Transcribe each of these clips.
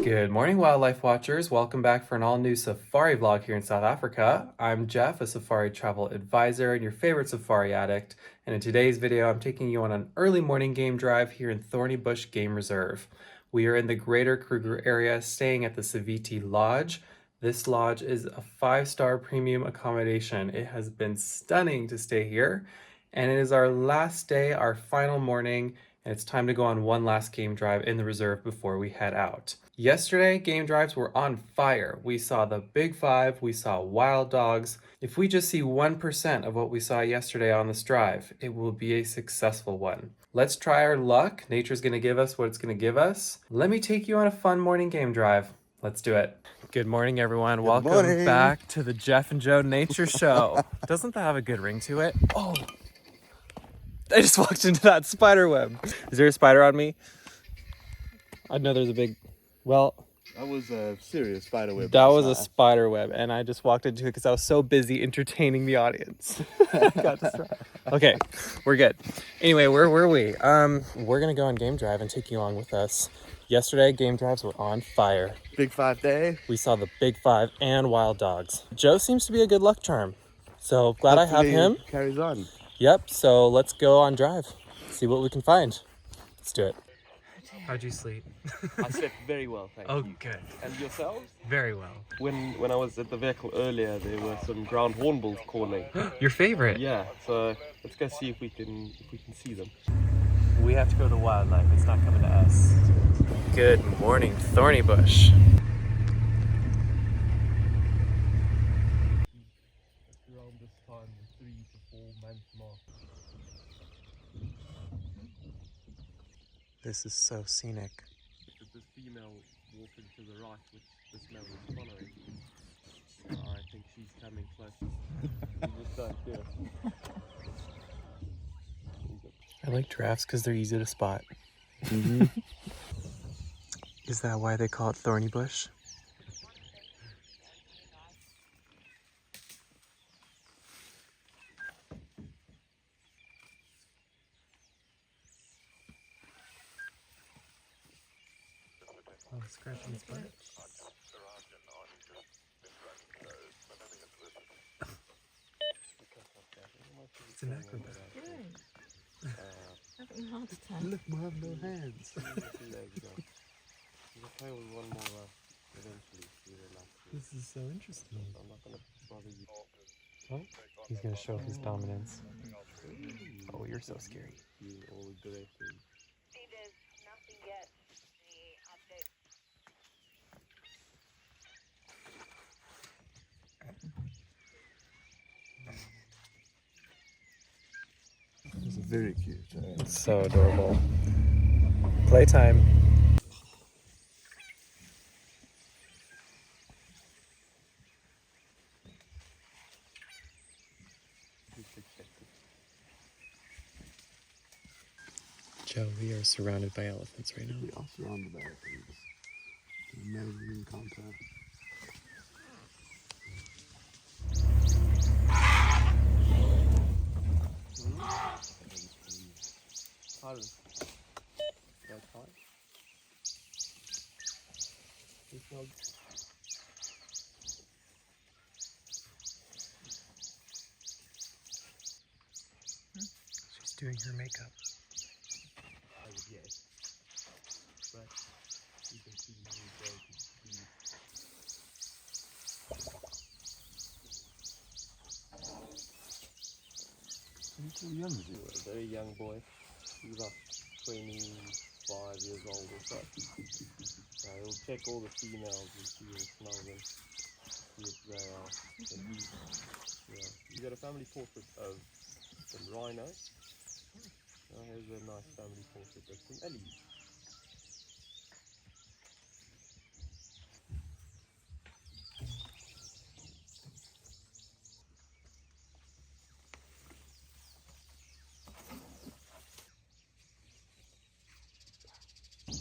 Good morning, wildlife watchers. Welcome back for an all-new safari vlog here in South Africa. I'm Jeff, a safari travel advisor and your favorite safari addict. And in today's video, I'm taking you on an early morning game drive here in Thornybush Game Reserve. We are in the Greater Kruger area, staying at the Siviti Lodge. This lodge is a 5-star premium accommodation. It has been stunning to stay here. And it is our last day, our final morning, and it's time to go on one last game drive in the reserve before we head out. Yesterday, game drives were on fire. We saw the Big Five, we saw wild dogs. If we just see 1% of what we saw yesterday on this drive, it will be a successful one. Let's try our luck. Nature's gonna give us what it's gonna give us. Let me take you on a fun morning game drive. Let's do it. Good morning, everyone. Welcome back to the Jeff and Joe Nature Show. Doesn't that have a good ring to it? Oh, I just walked into that spider web. Is there a spider on me? I know there's a big... Well, that was a serious spider web. That was a spider web, and I just walked into it because I was so busy entertaining the audience. Got distracted. Okay, we're good. Anyway, where were we? We're gonna go on game drive and take you along with us. Yesterday, game drives were on fire. Big 5 day. We saw the Big Five and wild dogs. Joe seems to be a good luck charm, so glad Hopefully I have him. Carries on. Yep. So let's go on drive. See what we can find. Let's do it. How'd you sleep? I slept very well, thank you. Good. And yourselves? Very well. When I was at the vehicle earlier, there were some ground hornbills calling. Your favorite? Yeah, so let's go see if we can see them. We have to go to wildlife. It's not coming to us. Good morning, Thornybush. Around this time, the 3 to 4 month mark. This is so scenic. There's this female walking to the right, which this male is following. Oh, I think she's coming close. You just don't hear it. I like giraffes because they're easy to spot. Is that why they call it Thornybush? Oh, scratching his butt. It's an acrobat. Having a heart attack. Look, I have no hands. This is so interesting. I'm not gonna bother you. Oh, he's gonna show his dominance. Oh, you're so scary. You all directly. See, there's nothing yet. The update. It's very cute. It's so adorable. Playtime. Joe, we are surrounded by elephants right now. We are surrounded by elephants. An amazing encounter. She's doing her makeup. Yes. But you can see many birds. He's so young, is he? A very young boy. He's about 25 years old or so. He'll check all the females and see and smell them. See if they are. And you got a family portrait of some rhinos. Here's a nice family portrait of some ellies.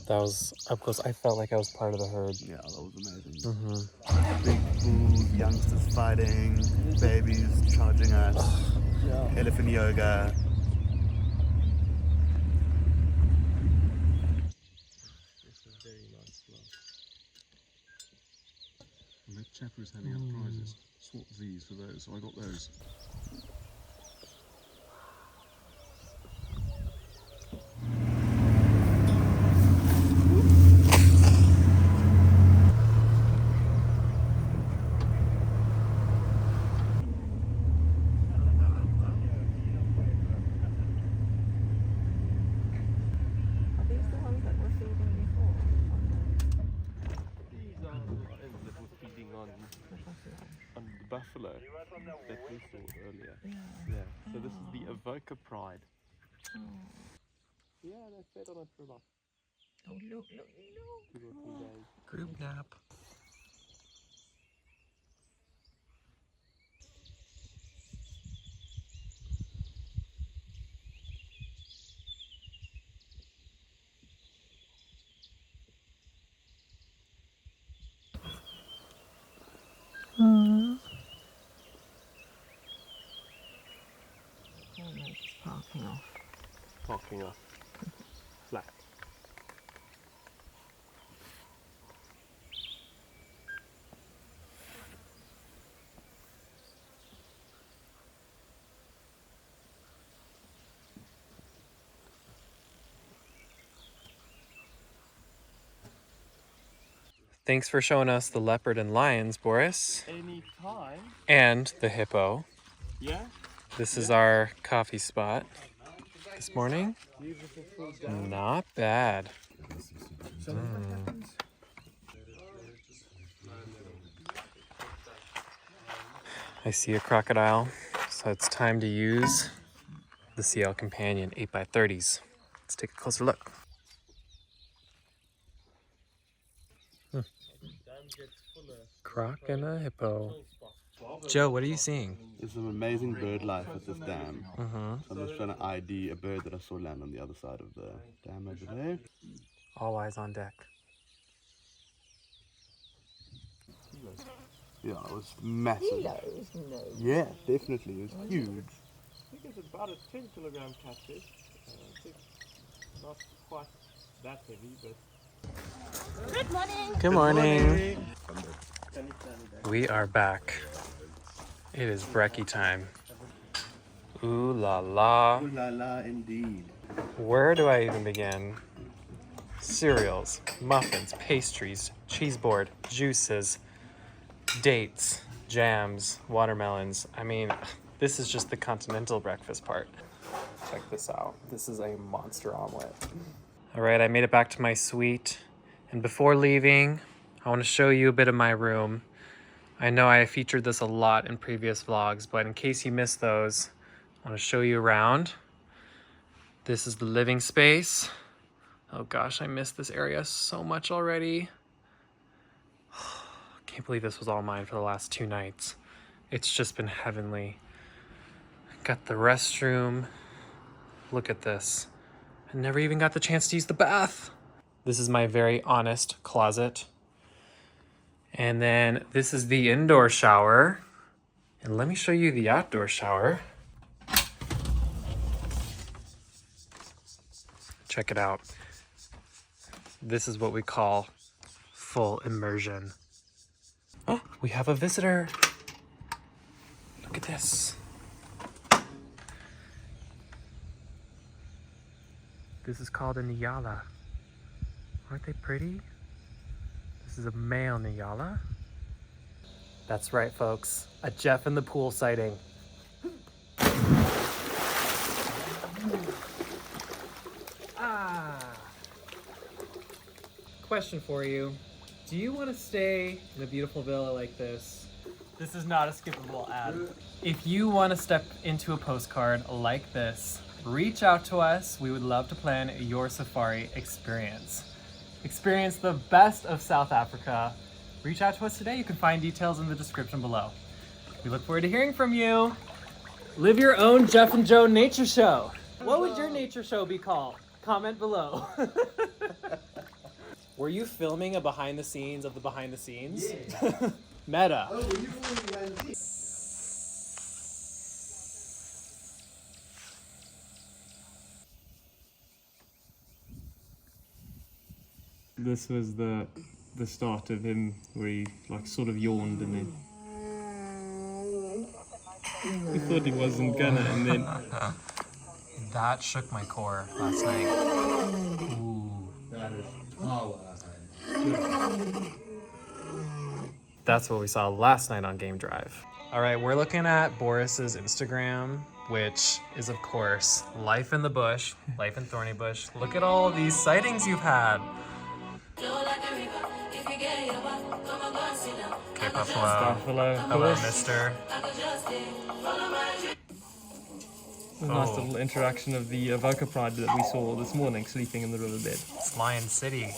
That was up close. I felt like I was part of the herd. Yeah, that was amazing. Mm-hmm. Big bulls, youngsters fighting, babies charging us, elephant yoga. This is very nice. the chap who was handing out the prizes swapped these for those, so I got those. Are these the ones that were feeding before? These are the ones that were feeding on the buffalo that we saw earlier. Yeah. So this is the Avoca Pride. Yeah, they fed on it for about Oh, look, 2 or 3 days. Group nap. Oh, no, just parking off. Parking off. Flat. Thanks for showing us the leopard and lions, Boris. Anytime. And the hippo. Yeah. This is our coffee spot this morning. Beautiful full day. Not bad. I see a crocodile, so it's time to use the CL Companion 8x30s. Let's take a closer look. Croc and a hippo. Joe, what are you seeing? There's some amazing bird life at this dam. So I'm just trying to ID a bird that I saw land on the other side of the dam over there. All eyes on deck. Yeah, it was massive. Kilos? No. Yeah, definitely. It was huge. I think it's about a 10 kilogram catfish. I think not quite that heavy, but Good morning. We are back. It is brekkie time. Ooh la la. Ooh la la, indeed. Where do I even begin? Cereals, muffins, pastries, cheese board, juices, dates, jams, watermelons. I mean, this is just the continental breakfast part. Check this out. This is a monster omelet. All right, I made it back to my suite. And before leaving, I want to show you a bit of my room. I know I featured this a lot in previous vlogs, but in case you missed those, I want to show you around. This is the living space. Oh gosh, I missed this area so much already. Can't believe this was all mine for the last 2 nights. It's just been heavenly. Got the restroom. Look at this. I never even got the chance to use the bath. This is my very honest closet. And then this is the indoor shower. And let me show you the outdoor shower. Check it out. This is what we call full immersion. Oh, we have a visitor. Look at this. This is called a Nyala. Aren't they pretty? This is a male Nyala. That's right, folks. A Jeff in the pool sighting. Question for you. Do you want to stay in a beautiful villa like this? This is not a skippable ad. If you want to step into a postcard like this, reach out to us. We would love to plan your safari experience. Experience the best of South Africa. Reach out to us today. You can find details in the description below. We look forward to hearing from you. Live your own Jeff and Joe nature show. What would your nature show be called? Comment below. Were you filming a behind the scenes of the behind the scenes? Yeah. Meta. Oh, were you filming behind the scenes? This was the the start of him where he like sort of yawned and then he thought he wasn't gonna, and then That shook my core last night. Ooh. That is power. That's what we saw last night on Game Drive. All right, we're looking at Boris's Instagram, which is of course life in the bush, life in Thornybush. Look at all these sightings you've had. Okay, Buffalo. Buffalo, Hello, mister. a nice little interaction of the Avoca Pride that we saw this morning sleeping in the riverbed. It's Lion City.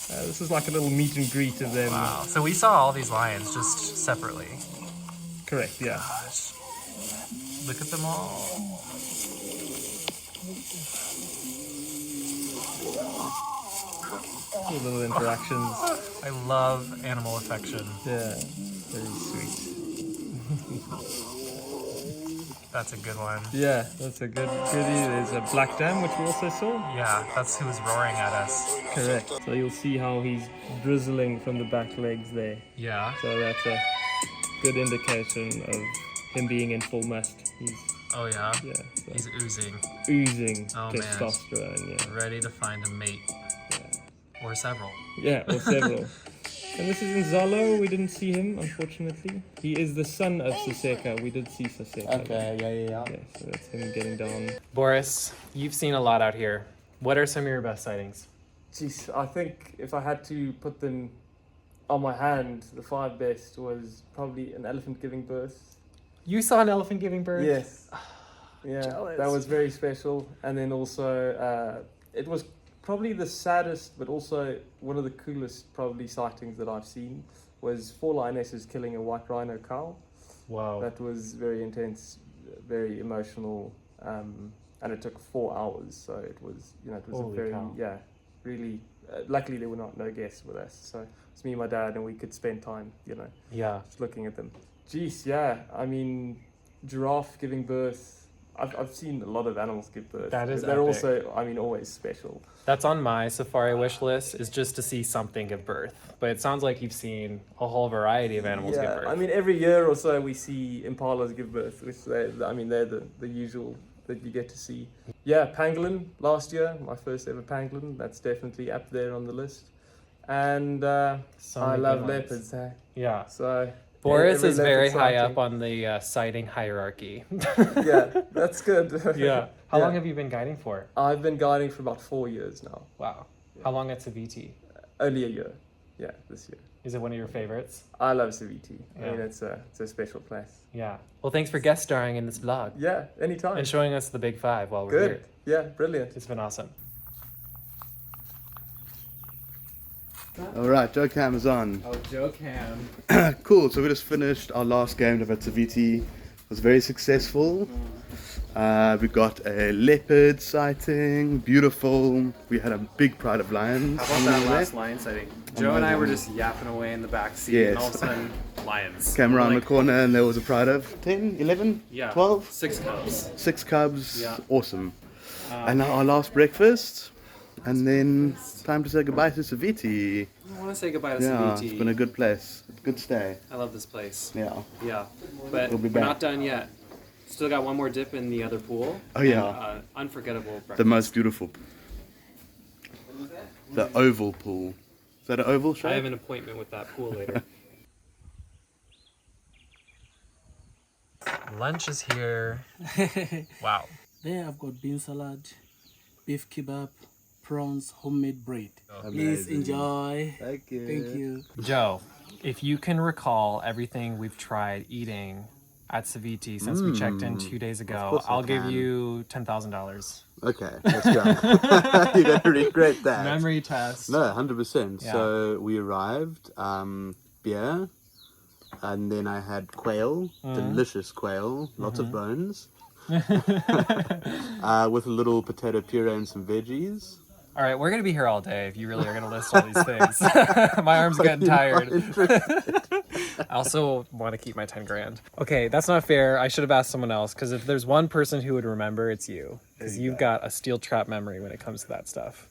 This is like a little meet and greet of them. Wow. So we saw all these lions just separately. Correct, yeah. Gosh. Look at them all. Little interactions. I love animal affection. Yeah, very sweet. That's a good one. Yeah, that's a good goodie. There's a black dam, which we also saw. Yeah, that's who's roaring at us. Correct. So you'll see how he's drizzling from the back legs there. Yeah. So that's a good indication of him being in full must. He's Oh yeah. yeah, so He's oozing. oozing Oh, man. testosterone. Yeah, Ready to find a mate. Or several. yeah, or several. And this is in Zalo. We didn't see him, unfortunately. He is the son of Siseka. We did see Siseka. yeah. Yeah, so that's him getting down. Boris, you've seen a lot out here. What are some of your best sightings? Jeez, I think if I had to put them on my hand, the 5 best was probably an elephant giving birth. You saw an elephant giving birth? Yes. Yeah, Jealous. that was very special. And then also, it was probably the saddest, but also one of the coolest probably sightings that I've seen was 4 lionesses killing a white rhino cow. Wow. That was very intense, very emotional, and it took 4 hours. So it was, it was Holy a very, cow. really. Luckily, there were no guests with us, so it's me and my dad, and we could spend time, Yeah. just looking at them. Jeez, yeah. I mean, giraffe giving birth. I've seen a lot of animals give birth. That is They're epic. also, always special. That's on my safari wish list, is just to see something give birth. But it sounds like you've seen a whole variety of animals give Yeah, birth. I mean, every year or so we see impalas give birth, which they're the usual that you get to see. Yeah, pangolin last year, my first ever pangolin. That's definitely up there on the list. And So I many love good ones. leopards. Eh? Yeah. So Boris every is very leopard high sighting. up on the sighting hierarchy. Yeah, that's good. Yeah. How Yeah. long have you been guiding for? I've been guiding for about 4 years now. Wow. How long at Siviti? Only a year. Yeah, this year. Is it one of your favorites? I love Siviti. I Yeah. mean, it's a special place. Yeah. Well, thanks for guest starring in this vlog Yeah, anytime. and showing us the Big Five while we're Good. here. Yeah, brilliant. It's been awesome. All right, Joe Cam is on. Oh, Joe Cam. Cool. So we just finished our last game of at Siviti. It was very successful. We got a leopard sighting, beautiful. We had a big pride of lions. How about that last lion sighting? Joe and I were just yapping away in the back seat, and Yes. all of a sudden, lions. Came around Like, the corner and there was a pride of 10, 11, Yeah. 12, 6 cubs. 6 cubs. Yeah. Awesome. And now our last breakfast. And then time to say goodbye to Siviti. I want to say goodbye to Yeah, Siviti. it's been a good place. Good stay. I love this place. Yeah. Yeah, but We'll be we're back. not done yet. Still got one more dip in the other pool. Oh, yeah. And, unforgettable breakfast. The most beautiful. The oval pool. Is that an oval shape? I have an appointment with that pool later. Lunch is here. Wow. There I've got bean salad, beef kebab, prawns, homemade bread. Please Amazing. enjoy. Thank you. Thank you. Joe, if you can recall everything we've tried eating at Siviti since we checked in 2 days ago, course I I'll give can. you $10,000. Okay, let's go. You're going to regret that. Memory test. No, 100%. Yeah. So we arrived, beer, and then I had quail, delicious quail, lots of bones, with a little potato puree and some veggies. All right, we're going to be here all day if you really are going to list all these things. My arm's getting tired. I also want to keep my 10 grand. Okay, that's not fair. I should have asked someone else, because if there's one person who would remember, it's you. Because you've got a steel trap memory when it comes to that stuff.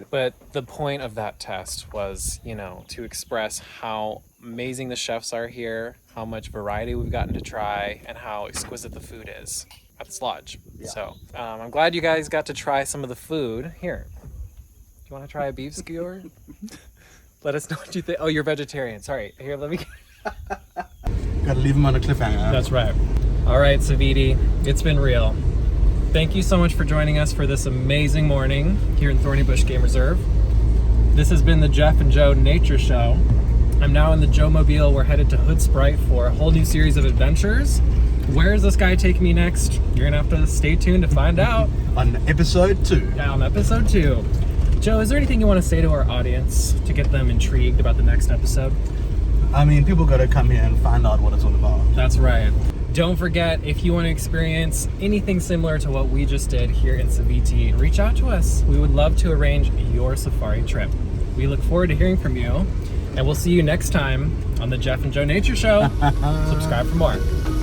But the point of that test was, you know, to express how amazing the chefs are here, how much variety we've gotten to try, and how exquisite the food is at this lodge. So I'm glad you guys got to try some of the food. Here, do you want to try a beef skewer? Let us know what you think. Oh, you're vegetarian. Sorry. Here, let me... Gotta leave him on a cliffhanger. That's right. All right, Siviti, it's been real. Thank you so much for joining us for this amazing morning here in Thornybush Game Reserve. This has been the Jeff and Joe Nature Show. I'm now in the Joe Mobile. We're headed to Hood Sprite for a whole new series of adventures. Where is this guy taking me next? You're gonna have to stay tuned to find out. On episode 2. Yeah, on episode 2. Joe, is there anything you want to say to our audience to get them intrigued about the next episode? I mean, people gotta come here and find out what it's all about. That's right. Don't forget, if you want to experience anything similar to what we just did here in Siviti, reach out to us. We would love to arrange your safari trip. We look forward to hearing from you, and we'll see you next time on the Jeff and Joe Nature Show. Subscribe for more.